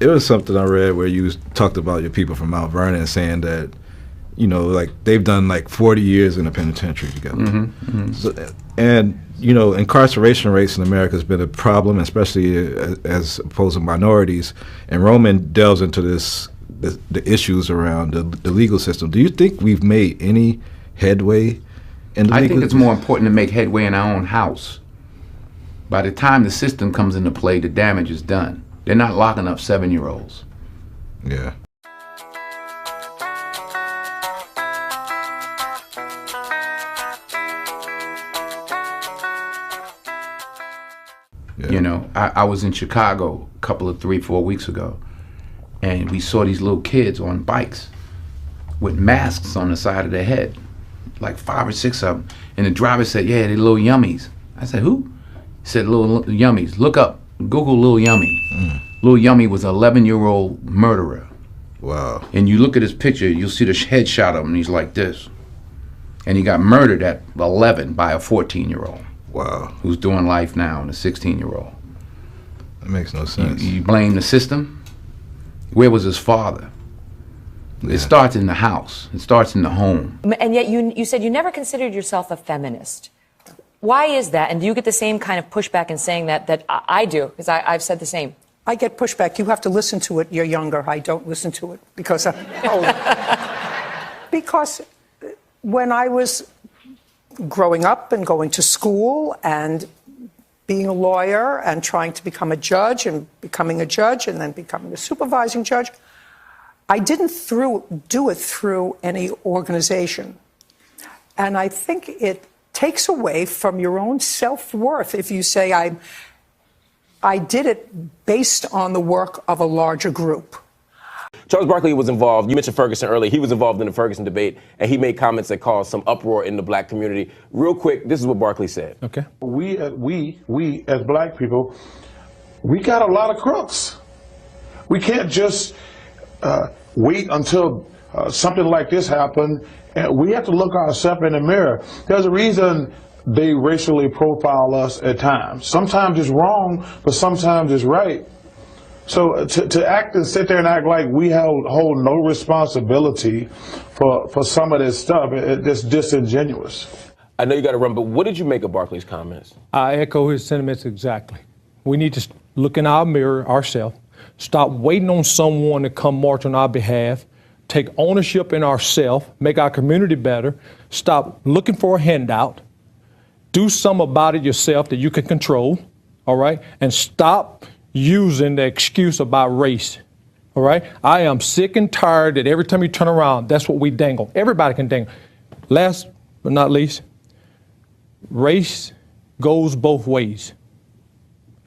it was something I read where you talked about your people from Mount Vernon saying that, you know, like they've done like 40 years in the penitentiary together. So, and, you know, incarceration rates in America has been a problem, especially as opposed to minorities. And Roman delves into the issues around the legal system. Do you think we've made any headway in the I legal think it's more important to make headway in our own house. By the time the system comes into play, the damage is done. They're not locking up 7-year-olds. Yeah. You know, I was in Chicago a couple of 3-4 weeks ago, and we saw these little kids on bikes with masks on the side of their head, like 5 or 6 of them. And the driver said, yeah, they're little yummies. I said, who? He said, little yummies. Look up, Google Lil Yummy. Lil Yummy was an 11-year-old murderer. Wow. And you look at his picture, you'll see the headshot of him, and he's like this. And he got murdered at 11 by a 14-year-old. Wow. Who's doing life now, and a 16-year-old. That makes no sense. You blame the system? Where was his father? It starts in the house. It starts in the home. And yet you said you never considered yourself a feminist. Why is that? And do you get the same kind of pushback in saying that I do? Because I've said the same. I get pushback. You have to listen to it. You're younger. I don't listen to it because I'm old. Because when I was growing up and going to school and being a lawyer and trying to become a judge and becoming a judge and then becoming a supervising judge, I didn't do it through any organization. And I think it takes away from your own self-worth if you say, I did it based on the work of a larger group. Charles Barkley was involved. You mentioned Ferguson earlier. He was involved in the Ferguson debate, and he made comments that caused some uproar in the black community. Real quick, this is what Barkley said. Okay. We as black people, we got a lot of crooks. We can't just wait until something like this happens. And we have to look ourselves in the mirror. There's a reason they racially profile us at times. Sometimes it's wrong, but sometimes it's right. So to act and sit there and act like we hold no responsibility for some of this stuff, it's disingenuous. I know you got to run, but what did you make of Barkley's comments? I echo his sentiments exactly. We need to look in our mirror ourselves, stop waiting on someone to come march on our behalf, take ownership in ourselves, make our community better, stop looking for a handout, do something about it yourself that you can control, all right, and stop using the excuse about race, all right? I am sick and tired that every time you turn around, that's what we dangle. Everybody can dangle. Last but not least, race goes both ways.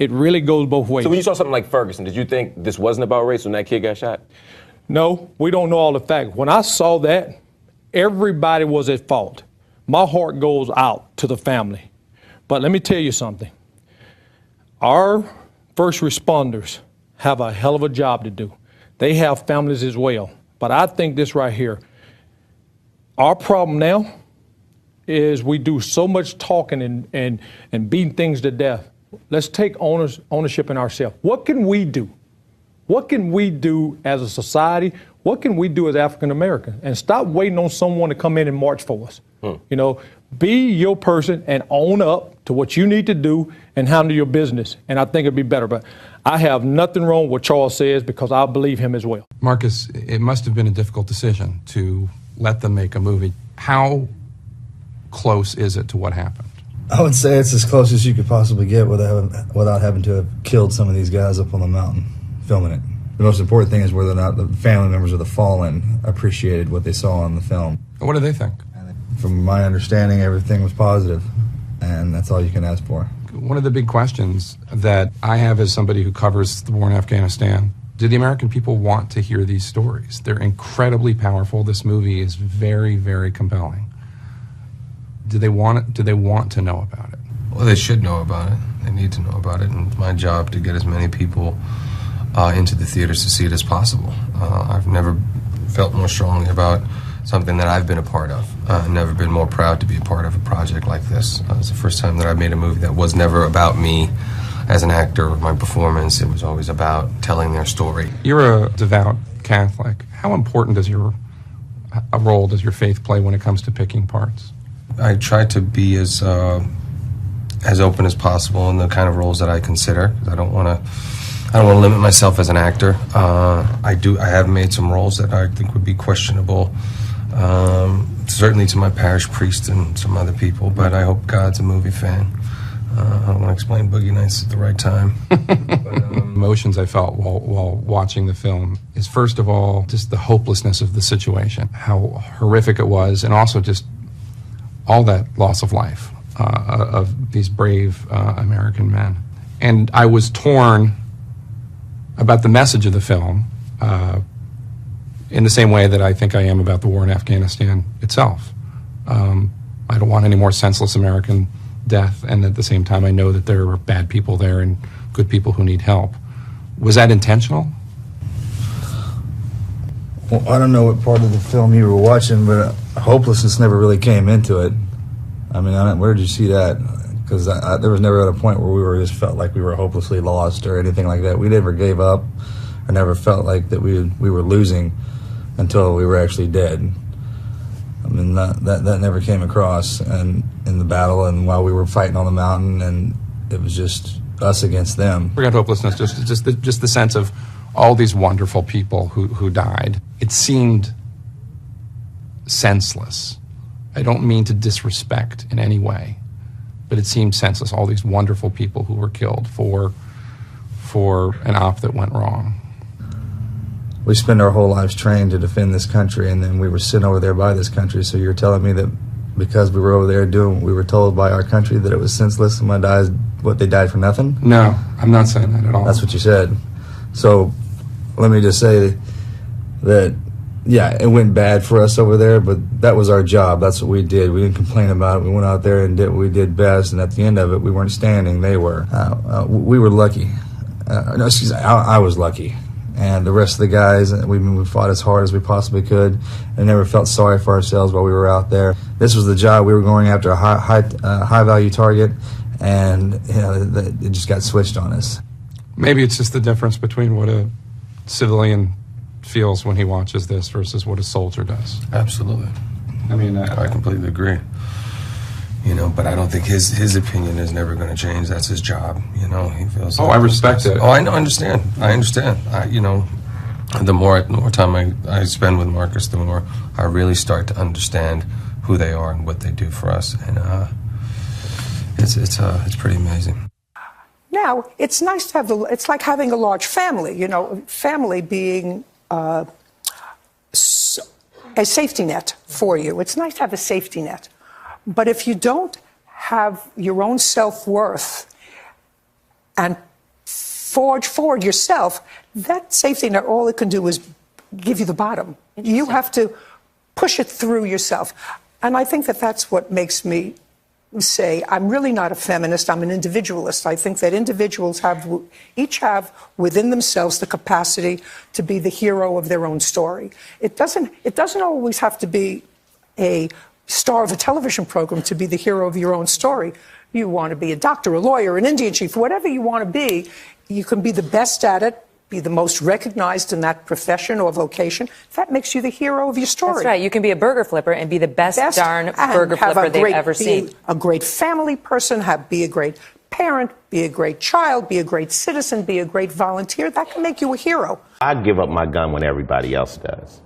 It really goes both ways. So when you saw something like Ferguson, did you think this wasn't about race when that kid got shot? No, we don't know all the facts. When I saw that, everybody was at fault. My heart goes out to the family. But let me tell you something. Our first responders have a hell of a job to do. They have families as well. But I think this right here, our problem now is we do so much talking and beating things to death. Let's take ownership in ourselves. What can we do? What can we do as a society? What can we do as African Americans? And stop waiting on someone to come in and march for us. You know, be your person and own up to what you need to do and handle your business. And I think it'd be better. But I have nothing wrong with what Charles says because I believe him as well. Marcus, it must have been a difficult decision to let them make a movie. How close is it to what happened? I would say it's as close as you could possibly get without having to have killed some of these guys up on the mountain filming it. The most important thing is whether or not the family members of the fallen appreciated what they saw on the film. What do they think? From my understanding, everything was positive, and that's all you can ask for. One of the big questions that I have as somebody who covers the war in Afghanistan, do the American people want to hear these stories? They're incredibly powerful. This movie is very, very compelling. Do they want it? Do they want to know about it? Well, they should know about it. They need to know about it, and it's my job to get as many people into the theaters to see it as possible. I've never felt more strongly about something that I've been a part of. I've never been more proud to be a part of a project like this. It's the first time that I made a movie that was never about me as an actor, my performance, it was always about telling their story. You're a devout Catholic. How important does your faith play when it comes to picking parts? I try to be as open as possible in the kind of roles that I consider. I don't want to limit myself as an actor. I have made some roles that I think would be questionable, certainly to my parish priest and some other people, but I hope God's a movie fan. I don't want to explain Boogie Nights at the right time. Emotions I felt while watching the film is, first of all, just the hopelessness of the situation, how horrific it was, and also just all that loss of life of these brave American men. And I was torn about the message of the film in the same way that I think I am about the war in Afghanistan itself. I don't want any more senseless American death, and at the same time I know that there are bad people there and good people who need help. Was that intentional? Well, I don't know what part of the film you were watching, but hopelessness never really came into it. I mean, where did you see that? Because there was never at a point where we just felt like we were hopelessly lost or anything like that. We never gave up. I never felt like that we were losing until we were actually dead. I mean, that never came across and in the battle and while we were fighting on the mountain, and it was just us against them. Forget hopelessness, just the sense of all these wonderful people who died. It seemed senseless. I don't mean to disrespect in any way, but it seemed senseless. All these wonderful people who were killed for an op that went wrong. We spend our whole lives trained to defend this country, and then we were sent over there by this country. So you're telling me that because we were over there doing what we were told by our country that it was senseless and they died for nothing? No, I'm not saying that at all. That's what you said. So let me just say that, yeah, it went bad for us over there, but that was our job. That's what we did. We didn't complain about it. We went out there and did what we did best, and at the end of it, we weren't standing. They were. We were lucky. I was lucky. And the rest of the guys, we fought as hard as we possibly could and never felt sorry for ourselves while we were out there. This was the job. We were going after a high value target, and it just got switched on us. Maybe it's just the difference between what a civilian feels when he watches this versus what a soldier does. Absolutely. I mean, I completely agree. But I don't think his opinion is never going to change. That's his job. He feels. I respect it. Oh, I understand. The more time I spend with Marcus, the more I really start to understand who they are and what they do for us, and it's pretty amazing. Now, it's nice to have it's like having a large family. Family being a safety net for you. It's nice to have a safety net. But if you don't have your own self-worth and forge forward yourself, that safety net, all it can do is give you the bottom. You have to push it through yourself. And I think that that's what makes me say, I'm really not a feminist, I'm an individualist. I think that individuals each have within themselves the capacity to be the hero of their own story. It doesn't always have to be a star of a television program to be the hero of your own story. You want to be a doctor, a lawyer, an Indian chief, whatever you want to be, you can be the best at it, be the most recognized in that profession or vocation. That makes you the hero of your story. That's right. You can be a burger flipper and be the best darn burger flipper they've ever seen. Be a great family person, be a great parent, be a great child, be a great citizen, be a great volunteer. That can make you a hero. I give up my gun when everybody else does.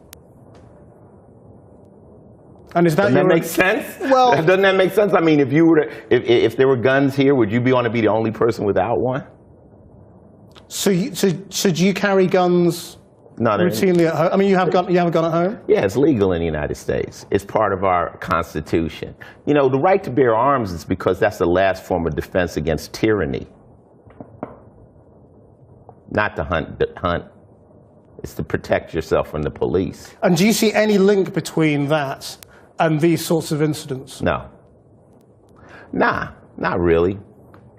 And is that doesn't that make sense? Well, doesn't that make sense? I mean, if there were guns here, would you want to be the only person without one? So do you carry guns routinely at home? I mean, you have a gun at home? Yeah, it's legal in the United States. It's part of our Constitution. The right to bear arms is because that's the last form of defense against tyranny. Not to hunt. It's to protect yourself from the police. And do you see any link between that and these sorts of incidents? No. Nah, not really.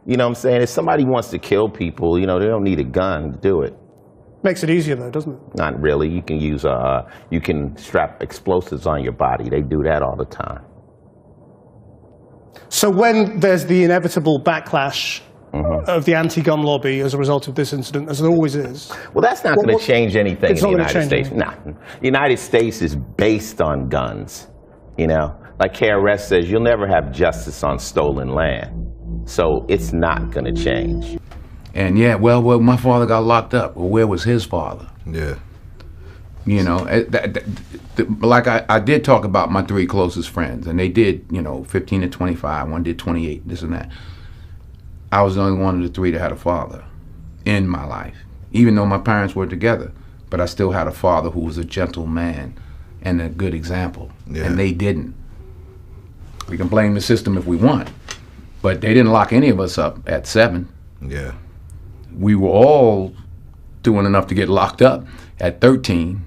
You know what I'm saying? If somebody wants to kill people, they don't need a gun to do it. Makes it easier though, doesn't it? Not really. You can use you can strap explosives on your body. They do that all the time. So when there's the inevitable backlash of the anti-gun lobby as a result of this incident, as there always is. Well, that's not going to change anything in it's the not gonna United change States. Nah. The United States is based on guns. You know, like KRS says, you'll never have justice on stolen land. So it's not going to change. And yeah, well, my father got locked up. Well, where was his father? Yeah. You know, like I did talk about my 3 closest friends, and they did, you know, 15 to 25, one did 28, this and that. I was the only one of the 3 that had a father in my life, even though my parents were together. But I still had a father who was a gentle man and a good example, and they didn't. We can blame the system if we want, but they didn't lock any of us up at 7. Yeah. We were all doing enough to get locked up at 13.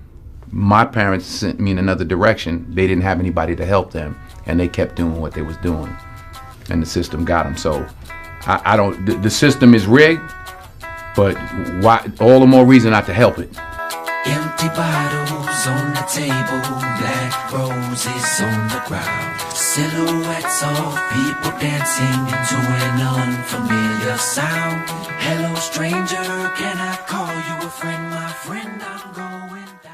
My parents sent me in another direction. They didn't have anybody to help them, and they kept doing what they was doing, and the system got them. So I don't, the system is rigged, but why, all the more reason not to help it. Empty bottles on the table, black roses on the ground, silhouettes of people dancing into an unfamiliar sound. Hello stranger, can I call you a friend? My friend, I'm going down.